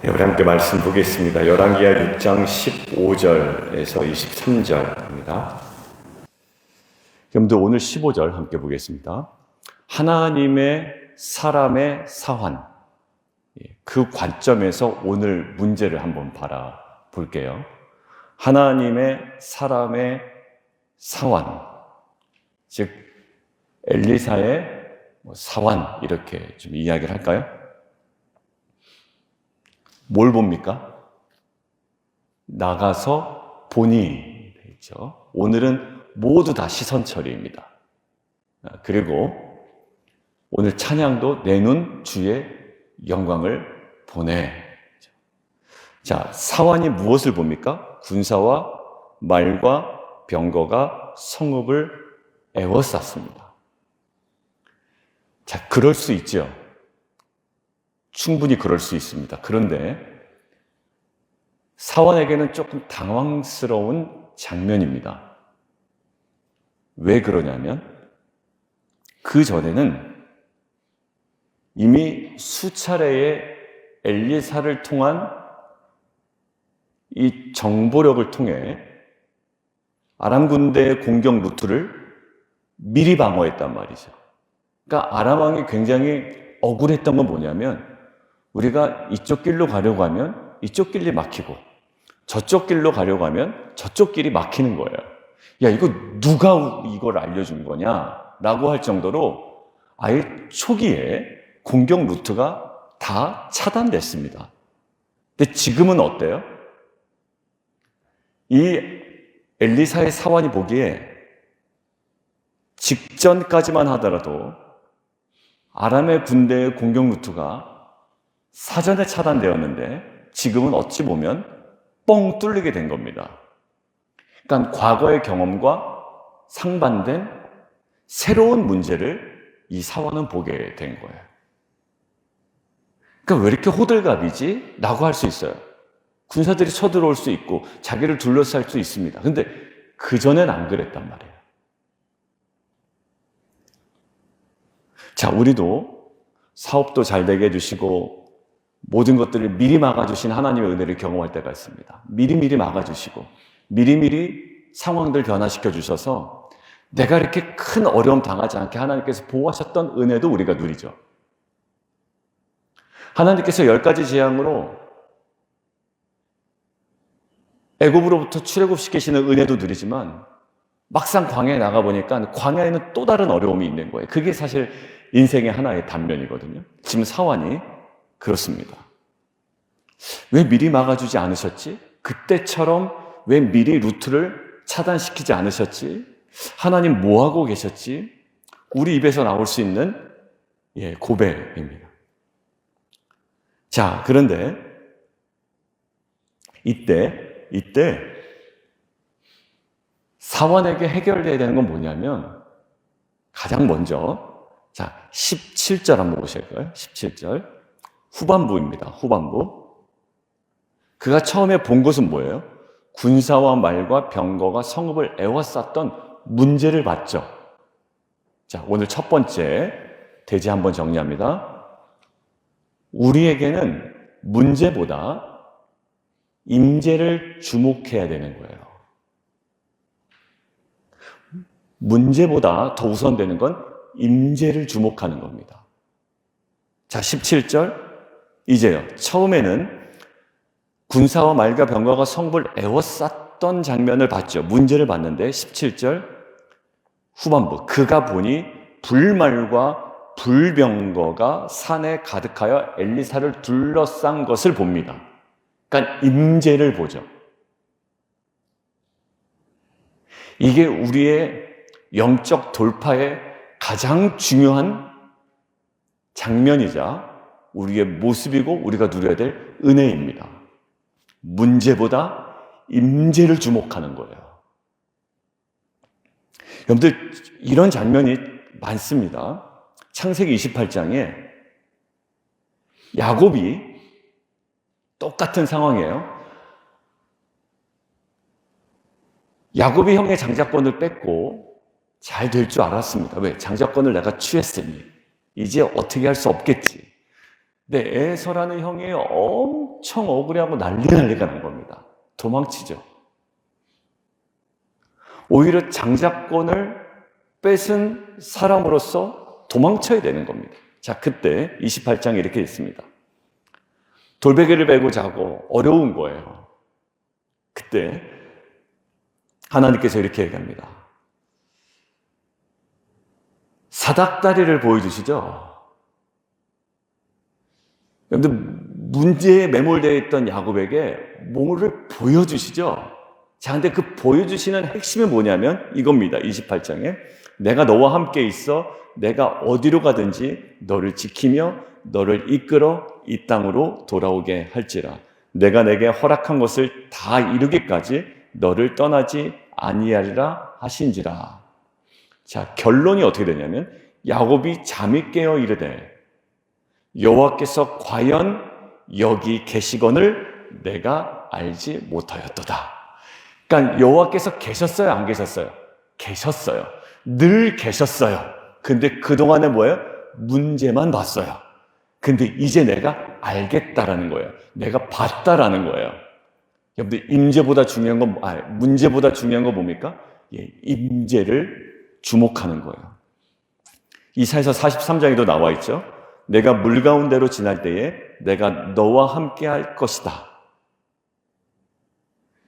네, 우리 함께 말씀 보겠습니다. 열왕기하 6장 15절에서 23절입니다. 여러분들 오늘 15절 함께 보겠습니다. 하나님의 사람의 사환, 그 관점에서 오늘 문제를 한번 바라볼게요. 하나님의 사람의 사환, 즉 엘리사의 사환, 이렇게 좀 이야기를 할까요? 뭘 봅니까? 나가서 보니 되죠. 오늘은 모두 다 시선 처리입니다. 그리고 오늘 찬양도 내 눈 주의 영광을 보내. 자, 사환이 무엇을 봅니까? 군사와 말과 병거가 성읍을 에워쌌습니다. 자, 그럴 수 있죠. 충분히 그럴 수 있습니다. 그런데 사환에게는 조금 당황스러운 장면입니다. 왜 그러냐면 그 전에는 이미 수차례의 엘리사를 통한 이 정보력을 통해 아람 군대의 공격 루트를 미리 방어했단 말이죠. 그러니까 아람 왕이 굉장히 억울했던 건 뭐냐면 우리가 이쪽 길로 가려고 하면 이쪽 길이 막히고 저쪽 길로 가려고 하면 저쪽 길이 막히는 거예요. 야, 이거 누가 이걸 알려준 거냐? 라고 할 정도로 아예 초기에 공격 루트가 다 차단됐습니다. 근데 지금은 어때요? 이 엘리사의 사환이 보기에 직전까지만 하더라도 아람의 군대의 공격 루트가 사전에 차단되었는데 지금은 어찌 보면 뻥 뚫리게 된 겁니다. 그러니까 과거의 경험과 상반된 새로운 문제를 이 사환은 보게 된 거예요. 그러니까 왜 이렇게 호들갑이지? 라고 할 수 있어요. 군사들이 쳐들어올 수 있고 자기를 둘러쌀 수 있습니다. 근데 그전엔 안 그랬단 말이에요. 자, 우리도 사업도 잘 되게 해주시고 모든 것들을 미리 막아주신 하나님의 은혜를 경험할 때가 있습니다. 미리미리 막아주시고 미리미리 상황들 변화시켜 주셔서 내가 이렇게 큰 어려움 당하지 않게 하나님께서 보호하셨던 은혜도 우리가 누리죠. 하나님께서 10가지 재앙으로 애굽으로부터 출애굽시키시는 은혜도 누리지만 막상 광야에 나가보니까 광야에는 또 다른 어려움이 있는 거예요. 그게 사실 인생의 하나의 단면이거든요. 지금 사환이 그렇습니다. 왜 미리 막아주지 않으셨지? 그때처럼 왜 미리 루트를 차단시키지 않으셨지? 하나님 뭐하고 계셨지? 우리 입에서 나올 수 있는 고백입니다. 자, 그런데 이때 사환에게 해결돼야 되는 건 뭐냐면 가장 먼저 자 17절 한번 보실까요? 17절 후반부입니다. 후반부. 그가 처음에 본 것은 뭐예요? 군사와 말과 병거가 성읍을 에워쌌던 문제를 봤죠. 자, 오늘 첫 번째 대지 한번 정리합니다. 우리에게는 문제보다 임재를 주목해야 되는 거예요. 문제보다 더 우선되는 건 임재를 주목하는 겁니다. 자, 17절 이제요. 처음에는 군사와 말과 병거가 성읍을 에워쌌던 장면을 봤죠. 문제를 봤는데 17절 후반부 그가 보니 불말과 불병거가 산에 가득하여 엘리사를 둘러싼 것을 봅니다. 그러니까 임재를 보죠. 이게 우리의 영적 돌파의 가장 중요한 장면이자 우리의 모습이고 우리가 누려야 될 은혜입니다. 문제보다 임재를 주목하는 거예요. 여러분들 이런 장면이 많습니다. 창세기 28장에 야곱이 똑같은 상황이에요. 야곱이 형의 장자권을 뺏고 잘 될 줄 알았습니다. 왜? 장자권을 내가 취했으니 이제 어떻게 할 수 없겠지. 근데 에서라는 형이 엄청 억울해하고 난리가 난 겁니다. 도망치죠. 오히려 장자권을 뺏은 사람으로서 도망쳐야 되는 겁니다. 자, 그때 28장에 이렇게 있습니다. 돌베개를 베고 자고 어려운 거예요. 그때 하나님께서 이렇게 얘기합니다. 사닥다리를 보여주시죠. 여러분들, 문제에 매몰되어 있던 야곱에게 뭐를 보여주시죠. 자, 근데 그 보여주시는 핵심이 뭐냐면 이겁니다. 28장에 내가 너와 함께 있어 내가 어디로 가든지 너를 지키며 너를 이끌어 이 땅으로 돌아오게 할지라. 내가 내게 허락한 것을 다 이루기까지 너를 떠나지 아니하리라 하신지라. 자, 결론이 어떻게 되냐면 야곱이 잠이 깨어 이르되 여호와께서 과연 여기 계시거늘 내가 알지 못하였도다. 그러니까 여호와께서 계셨어요, 안 계셨어요? 계셨어요. 늘 계셨어요. 근데 그동안에 뭐예요? 문제만 봤어요. 근데 이제 내가 알겠다라는 거예요. 내가 봤다라는 거예요. 여러분들, 문제보다 중요한 건 뭡니까? 예, 임재를 주목하는 거예요. 이사야서 43장에도 나와 있죠. 내가 물 가운데로 지날 때에 내가 너와 함께 할 것이다.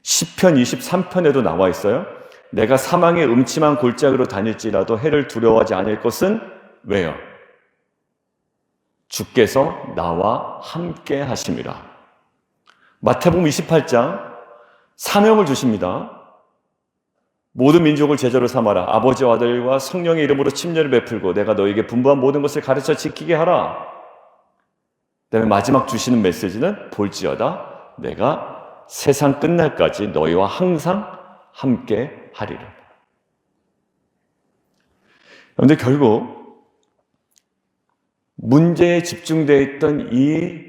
시편 23편에도 나와 있어요. 내가 사망의 음침한 골짜기로 다닐지라도 해를 두려워하지 않을 것은 왜요? 주께서 나와 함께 하심이라. 마태복음 28장 사명을 주십니다. 모든 민족을 제자로 삼아라. 아버지와 아들과 성령의 이름으로 침례를 베풀고 내가 너에게 분부한 모든 것을 가르쳐 지키게 하라. 그다음에 마지막 주시는 메시지는 볼지어다 내가 세상 끝날까지 너희와 항상 함께 하리라. 그런데 결국 문제에 집중되어 있던 이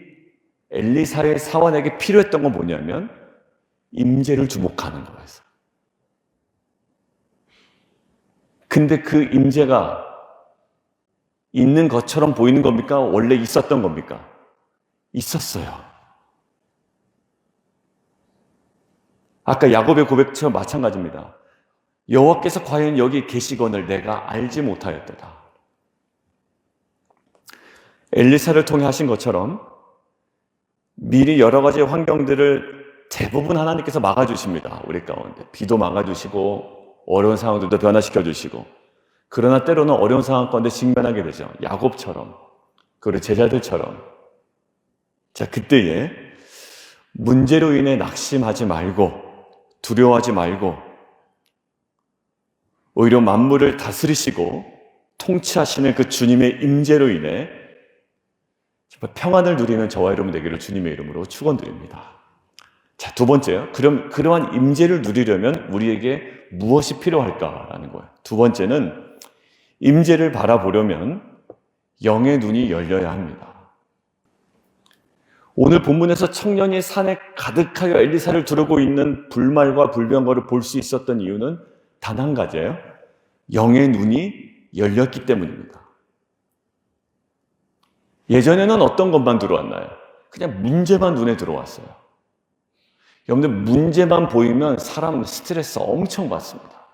엘리사의 사환에게 필요했던 건 뭐냐면 임재를 주목하는 거였어요. 근데 그 임재가 있는 것처럼 보이는 겁니까? 원래 있었던 겁니까? 있었어요. 아까 야곱의 고백처럼 마찬가지입니다. 여호와께서 과연 여기 계시거늘 내가 알지 못하였도다. 엘리사를 통해 하신 것처럼 미리 여러 가지 환경들을 대부분 하나님께서 막아주십니다. 우리 가운데 비도 막아주시고 어려운 상황들도 변화시켜 주시고, 그러나 때로는 어려운 상황 가운데 직면하게 되죠. 야곱처럼, 그리고 제자들처럼. 자, 그때에 문제로 인해 낙심하지 말고 두려워하지 말고 오히려 만물을 다스리시고 통치하시는 그 주님의 임재로 인해 평안을 누리는 저와 여러분 되기를 주님의 이름으로 축원드립니다. 자, 두 번째요. 그럼 그러한 임재를 누리려면 우리에게 무엇이 필요할까라는 거예요. 두 번째는 임재를 바라보려면 영의 눈이 열려야 합니다. 오늘 본문에서 청년이 산에 가득하여 엘리사를 두르고 있는 불말과 불병거를 볼 수 있었던 이유는 단 한 가지예요. 영의 눈이 열렸기 때문입니다. 예전에는 어떤 것만 들어왔나요? 그냥 문제만 눈에 들어왔어요. 여러분들, 문제만 보이면 사람은 스트레스 엄청 받습니다.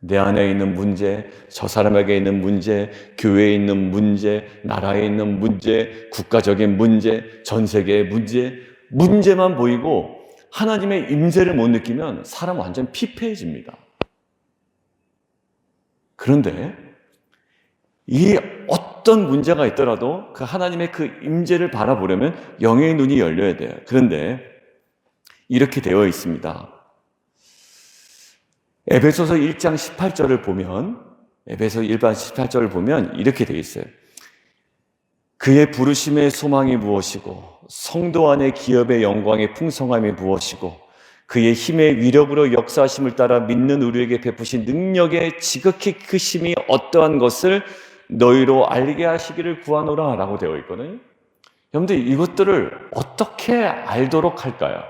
내 안에 있는 문제, 저 사람에게 있는 문제, 교회에 있는 문제, 나라에 있는 문제, 국가적인 문제, 전 세계의 문제, 문제만 보이고 하나님의 임재를 못 느끼면 사람 완전 피폐해집니다. 그런데 이 어떤 문제가 있더라도 그 하나님의 그 임재를 바라보려면 영의 눈이 열려야 돼요. 그런데 이렇게 되어 있습니다. 에베소서 1장 18절을 보면, 에베소 1장 18절을 보면 이렇게 되어 있어요. 그의 부르심의 소망이 무엇이고 성도 안의 기업의 영광의 풍성함이 무엇이고 그의 힘의 위력으로 역사하심을 따라 믿는 우리에게 베푸신 능력의 지극히 크심이 어떠한 것을 너희로 알게 하시기를 구하노라 라고 되어 있거든요. 여러분들, 이것들을 어떻게 알도록 할까요?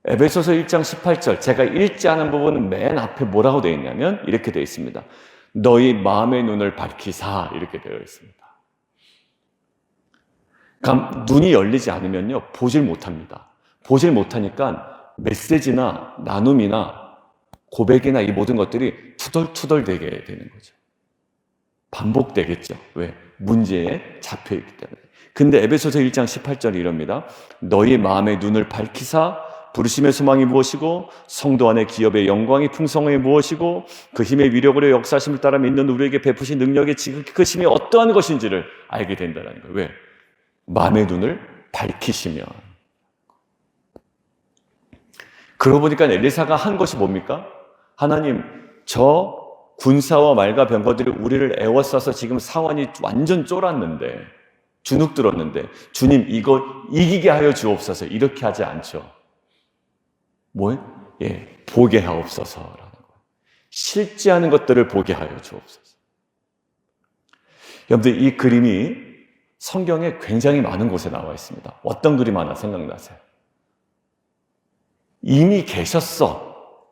에베소서 1장 18절, 제가 읽지 않은 부분은 맨 앞에 뭐라고 되어 있냐면 이렇게 되어 있습니다. 너희 마음의 눈을 밝히사, 이렇게 되어 있습니다. 눈이 열리지 않으면요, 보질 못합니다. 보질 못하니까 메시지나 나눔이나 고백이나 이 모든 것들이 투덜투덜되게 되는 거죠. 반복되겠죠. 왜? 문제에 잡혀있기 때문에. 근데 에베소서 1장 18절이 이럽니다. 너희 마음의 눈을 밝히사 부르심의 소망이 무엇이고 성도 안의 기업의 영광이 풍성함이 무엇이고 그 힘의 위력으로 역사하심을 따라 믿는 우리에게 베푸신 능력의 지극히 크심이 어떠한 것인지를 알게 된다는 거예요. 왜? 마음의 눈을 밝히시면. 그러고 보니까 엘리사가 한 것이 뭡니까? 하나님, 저 군사와 말과 병거들이 우리를 애워싸서 지금 상황이 완전 쫄았는데, 주눅 들었는데, 주님 이거 이기게 하여 주옵소서. 이렇게 하지 않죠. 뭐예요? 보게 하옵소서라는 거예요. 실제하는 것들을 보게 하여 주옵소서. 여러분들, 이 그림이 성경에 굉장히 많은 곳에 나와 있습니다. 어떤 그림 하나 생각나세요? 이미 계셨어.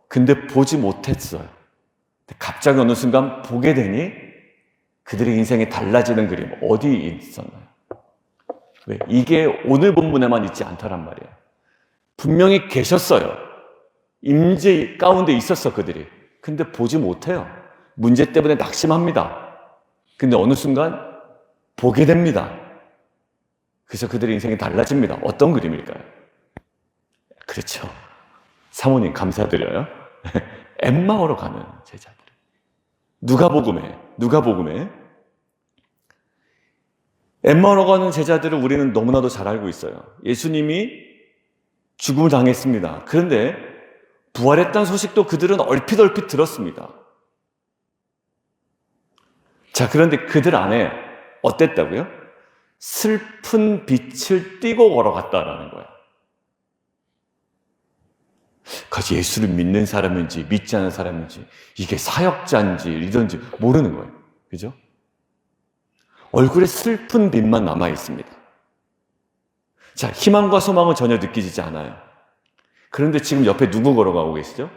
근데 보지 못했어요. 갑자기 어느 순간 보게 되니 그들의 인생이 달라지는 그림, 어디 있었나요? 왜? 이게 오늘 본문에만 있지 않다란 말이에요. 분명히 계셨어요. 임재 가운데 있었어, 그들이. 근데 보지 못해요. 문제 때문에 낙심합니다. 근데 어느 순간 보게 됩니다. 그래서 그들의 인생이 달라집니다. 어떤 그림일까요? 그렇죠. 사모님 감사드려요. 엠마오로 가는 제자들. 누가복음에 엠마오로 가는 제자들을 우리는 너무나도 잘 알고 있어요. 예수님이 죽음을 당했습니다. 그런데 부활했다는 소식도 그들은 얼핏 들었습니다. 자, 그런데 그들 안에 어땠다고요? 슬픈 빛을 띠고 걸어갔다라는 거예요. 그것이 예수를 믿는 사람인지 믿지 않는 사람인지 이게 사역자인지 리더인지 모르는 거예요. 그죠? 얼굴에 슬픈 빛만 남아 있습니다. 자, 희망과 소망은 전혀 느끼지 않아요. 그런데 지금 옆에 누구 걸어가고 계시죠?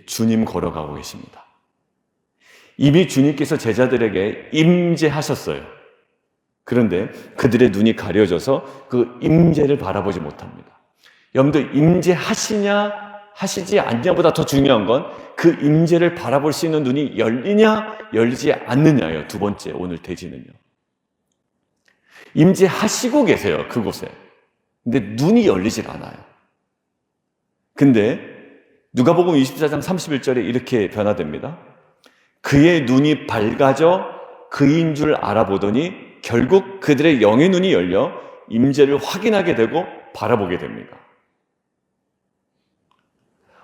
주님 걸어가고 계십니다. 이미 주님께서 제자들에게 임재하셨어요. 그런데 그들의 눈이 가려져서 그 임재를 바라보지 못합니다. 여러분들, 임재하시냐 하시지 않냐보다 더 중요한 건 그 임재를 바라볼 수 있는 눈이 열리냐 열리지 않느냐예요. 두 번째 오늘 대지는요. 임재하시고 계세요, 그곳에. 근데 눈이 열리질 않아요. 근데 누가복음 24장 31절에 이렇게 변화됩니다. 그의 눈이 밝아져 그인 줄 알아보더니 결국 그들의 영의 눈이 열려 임재를 확인하게 되고 바라보게 됩니다.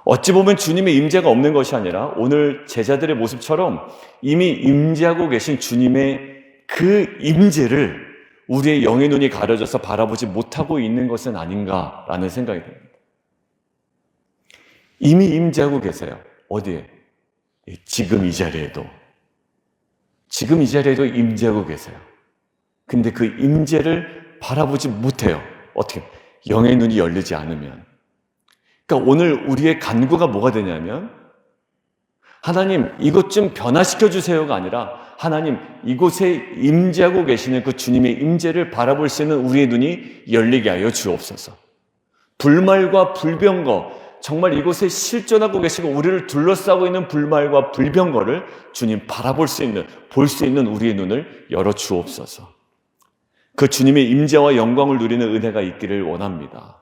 어찌 보면 주님의 임재가 없는 것이 아니라 오늘 제자들의 모습처럼 이미 임재하고 계신 주님의 그 임재를 우리의 영의 눈이 가려져서 바라보지 못하고 있는 것은 아닌가라는 생각이 듭니다. 이미 임재하고 계세요. 어디에? 지금 이 자리에도 임재하고 계세요. 근데 그 임재를 바라보지 못해요. 어떻게? 영의 눈이 열리지 않으면. 그러니까 오늘 우리의 간구가 뭐가 되냐면 하나님 이것 좀 변화시켜 주세요가 아니라 하나님 이곳에 임재하고 계시는 그 주님의 임재를 바라볼 수 있는 우리의 눈이 열리게 하여 주옵소서. 불말과 불병거, 정말 이곳에 실존하고 계시고 우리를 둘러싸고 있는 불말과 불병거를 주님 바라볼 수 있는, 볼 수 있는 우리의 눈을 열어 주옵소서. 그 주님의 임재와 영광을 누리는 은혜가 있기를 원합니다.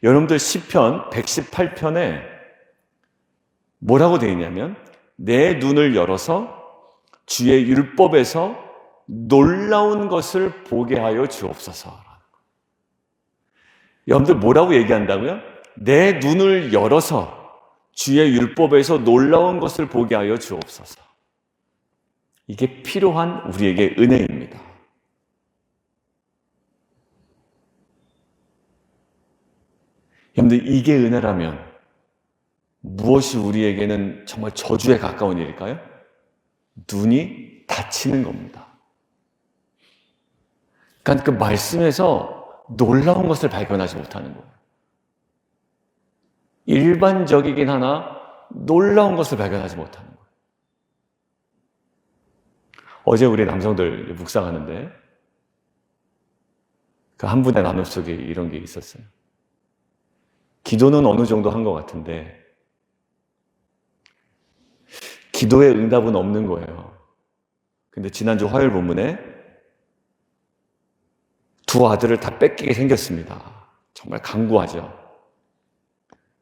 여러분들 시편 118편에 뭐라고 되어 있냐면 내 눈을 열어서 주의 율법에서 놀라운 것을 보게 하여 주옵소서. 여러분들 뭐라고 얘기한다고요? 내 눈을 열어서 주의 율법에서 놀라운 것을 보게 하여 주옵소서. 이게 필요한 우리에게 은혜입니다. 여러분들 이게 은혜라면 무엇이 우리에게는 정말 저주에 가까운 일일까요? 눈이 닫히는 겁니다. 그러니까 그 말씀에서 놀라운 것을 발견하지 못하는 거예요. 일반적이긴 하나 놀라운 것을 발견하지 못하는 거예요. 어제 우리 남성들 묵상하는데 그 한 분의 나눔 속에 이런 게 있었어요. 기도는 어느 정도 한 것 같은데 기도의 응답은 없는 거예요. 근데 지난주 화요일 본문에 두 아들을 다 뺏기게 생겼습니다. 정말 강구하죠.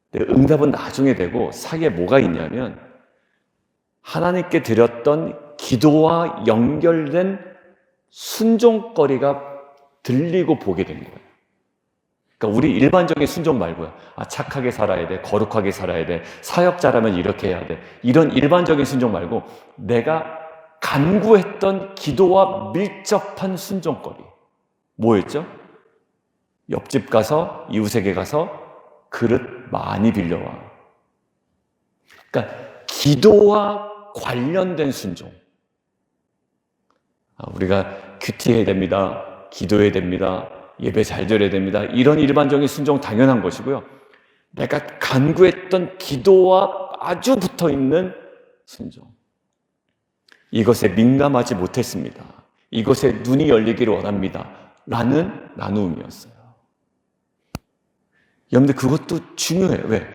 근데 응답은 나중에 되고 사이에 뭐가 있냐면 하나님께 드렸던 기도와 연결된 순종거리가 들리고 보게 된 거예요. 그러니까 우리 일반적인 순종 말고요. 착하게 살아야 돼, 거룩하게 살아야 돼, 사역자라면 이렇게 해야 돼. 이런 일반적인 순종 말고 내가 간구했던 기도와 밀접한 순종거리. 뭐였죠? 옆집 가서, 이웃에게 가서 그릇 많이 빌려와. 그러니까 기도와 관련된 순종. 우리가 큐티해야 됩니다. 기도해야 됩니다. 예배 잘 드려야 됩니다. 이런 일반적인 순종 당연한 것이고요. 내가 간구했던 기도와 아주 붙어있는 순종. 이것에 민감하지 못했습니다. 이것에 눈이 열리기를 원합니다. 라는 나눔이었어요. 여러분들 그것도 중요해요. 왜?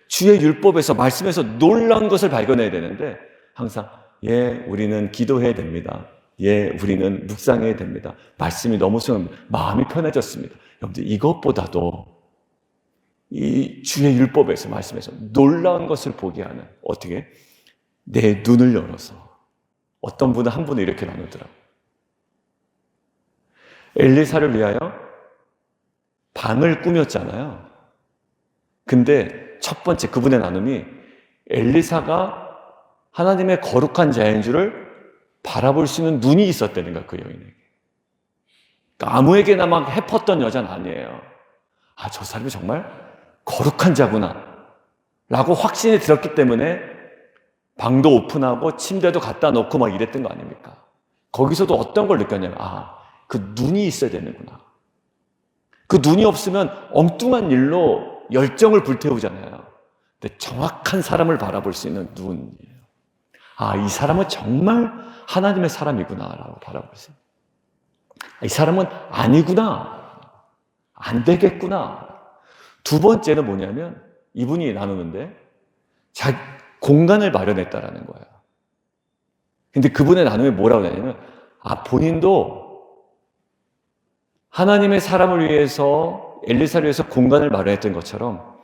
주의 율법에서 말씀에서 놀라운 것을 발견해야 되는데 항상 우리는 기도해야 됩니다. 우리는 묵상해야 됩니다. 말씀이 너무 수용합니다. 마음이 편해졌습니다. 여러분들 이것보다도 이 주의 율법에서 말씀에서 놀라운 것을 보게 하는 어떻게? 내 눈을 열어서 어떤 분은 한 분은 이렇게 나누더라고요. 엘리사를 위하여 방을 꾸몄잖아요. 근데 첫 번째 그분의 나눔이 엘리사가 하나님의 거룩한 자인 줄을 바라볼 수 있는 눈이 있었다는 거야, 그 여인에게. 그러니까 아무에게나 막 해펐던 여자는 아니에요. 저 사람이 정말 거룩한 자구나 라고 확신이 들었기 때문에 방도 오픈하고 침대도 갖다 놓고 막 이랬던 거 아닙니까? 거기서도 어떤 걸 느꼈냐면 그 눈이 있어야 되는구나. 그 눈이 없으면 엉뚱한 일로 열정을 불태우잖아요. 근데 정확한 사람을 바라볼 수 있는 눈이에요. 이 사람은 정말 하나님의 사람이구나 라고 바라볼 수 있어요. 이 사람은 아니구나. 안 되겠구나. 두 번째는 뭐냐면 이분이 나누는데 공간을 마련했다라는 거예요. 근데 그분의 나눔이 뭐라고 하냐면 본인도 하나님의 사람을 위해서 엘리사를 위해서 공간을 마련했던 것처럼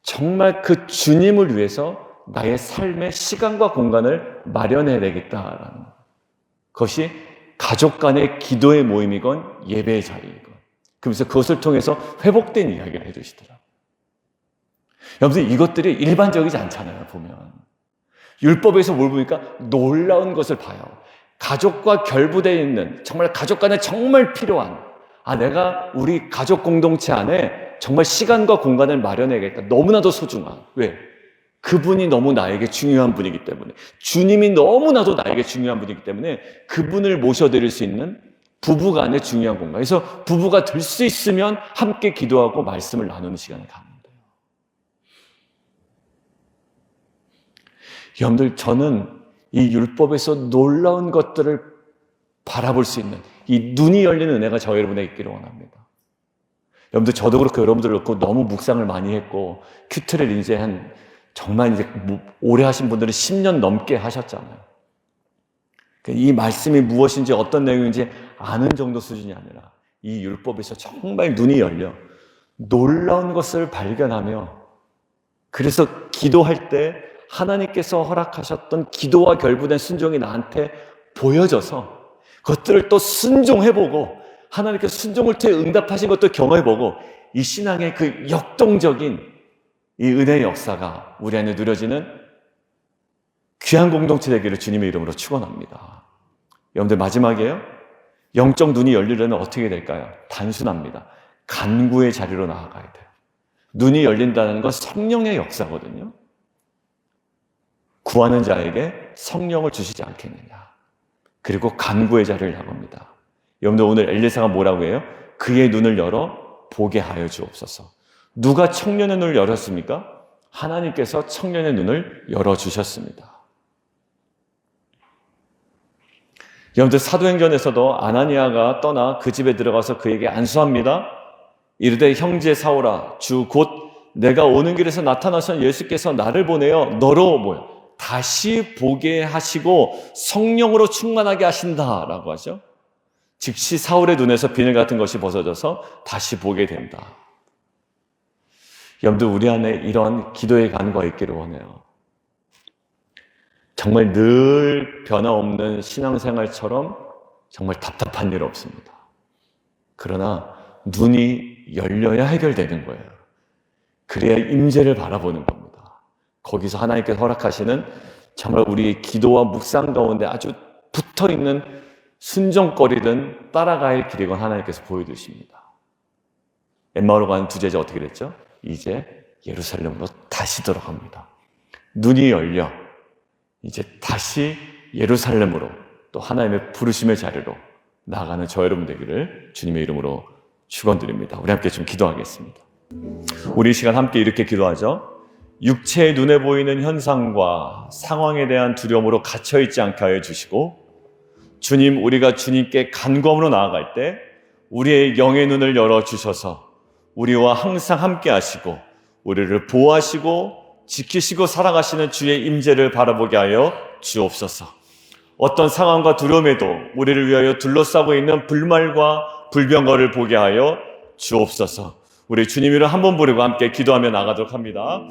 정말 그 주님을 위해서 나의 삶의 시간과 공간을 마련해야 되겠다라는 것. 그것이 가족 간의 기도의 모임이건 예배의 자리이건. 그러면서 그것을 통해서 회복된 이야기를 해주시더라고요. 여러분들 이것들이 일반적이지 않잖아요, 보면. 율법에서 뭘 보니까 놀라운 것을 봐요. 가족과 결부되어 있는 정말 가족 간에 정말 필요한 내가 우리 가족 공동체 안에 정말 시간과 공간을 마련해야겠다. 너무나도 소중한. 왜? 그분이 너무 나에게 중요한 분이기 때문에 주님이 너무나도 나에게 중요한 분이기 때문에 그분을 모셔드릴 수 있는 부부간의 중요한 공간. 그래서 부부가 될 수 있으면 함께 기도하고 말씀을 나누는 시간을 갖는 거예요. 여러분들 저는 이 율법에서 놀라운 것들을 바라볼 수 있는 이 눈이 열리는 은혜가 저 여러분에게 있기를 원합니다. 여러분들 저도 그렇고 여러분들 그렇고 너무 묵상을 많이 했고 큐트를 정말 오래 하신 분들은 10년 넘게 하셨잖아요. 이 말씀이 무엇인지 어떤 내용인지 아는 정도 수준이 아니라 이 율법에서 정말 눈이 열려 놀라운 것을 발견하며 그래서 기도할 때 하나님께서 허락하셨던 기도와 결부된 순종이 나한테 보여져서 그것들을 또 순종해보고 하나님께서 순종을 통해 응답하신 것도 경험해보고 이 신앙의 그 역동적인 이 은혜의 역사가 우리 안에 누려지는 귀한 공동체 되기를 주님의 이름으로 축원합니다. 여러분들 마지막이에요. 영적 눈이 열리려면 어떻게 될까요? 단순합니다. 간구의 자리로 나아가야 돼요. 눈이 열린다는 건 성령의 역사거든요. 구하는 자에게 성령을 주시지 않겠느냐. 그리고 간구의 자리를 나갑니다. 여러분들 오늘 엘리사가 뭐라고 해요? 그의 눈을 열어 보게 하여 주옵소서. 누가 청년의 눈을 열었습니까? 하나님께서 청년의 눈을 열어주셨습니다. 여러분들 사도행전에서도 아나니아가 떠나 그 집에 들어가서 그에게 안수합니다. 이르되 형제 사오라 주 곧 내가 오는 길에서 나타나신 예수께서 나를 보내어 너로 다시 보게 하시고 성령으로 충만하게 하신다라고 하죠. 즉시 사울의 눈에서 비늘 같은 것이 벗어져서 다시 보게 된다. 여러분들 우리 안에 이런 기도의 간구가 있기를 원해요. 정말 늘 변화없는 신앙생활처럼 정말 답답한 일 없습니다. 그러나 눈이 열려야 해결되는 거예요. 그래야 임재를 바라보는 겁니다. 거기서 하나님께서 허락하시는 정말 우리 기도와 묵상 가운데 아주 붙어있는 순종거리든 따라가야 할 길이건 하나님께서 보여주십니다. 엠마오로 가는 두 제자 어떻게 됐죠? 이제 예루살렘으로 다시 돌아갑니다. 눈이 열려 이제 다시 예루살렘으로 또 하나님의 부르심의 자리로 나아가는 저 여러분 되기를 주님의 이름으로 축원드립니다. 우리 함께 좀 기도하겠습니다. 우리 이 시간 함께 이렇게 기도하죠. 육체의 눈에 보이는 현상과 상황에 대한 두려움으로 갇혀있지 않게 하여 주시고 주님, 우리가 주님께 간구함으로 나아갈 때 우리의 영의 눈을 열어주셔서 우리와 항상 함께 하시고 우리를 보호하시고 지키시고 사랑하시는 주의 임재를 바라보게 하여 주옵소서. 어떤 상황과 두려움에도 우리를 위하여 둘러싸고 있는 불말과 불병거를 보게 하여 주옵소서. 우리 주님 이름 한번 부르고 함께 기도하며 나가도록 합니다.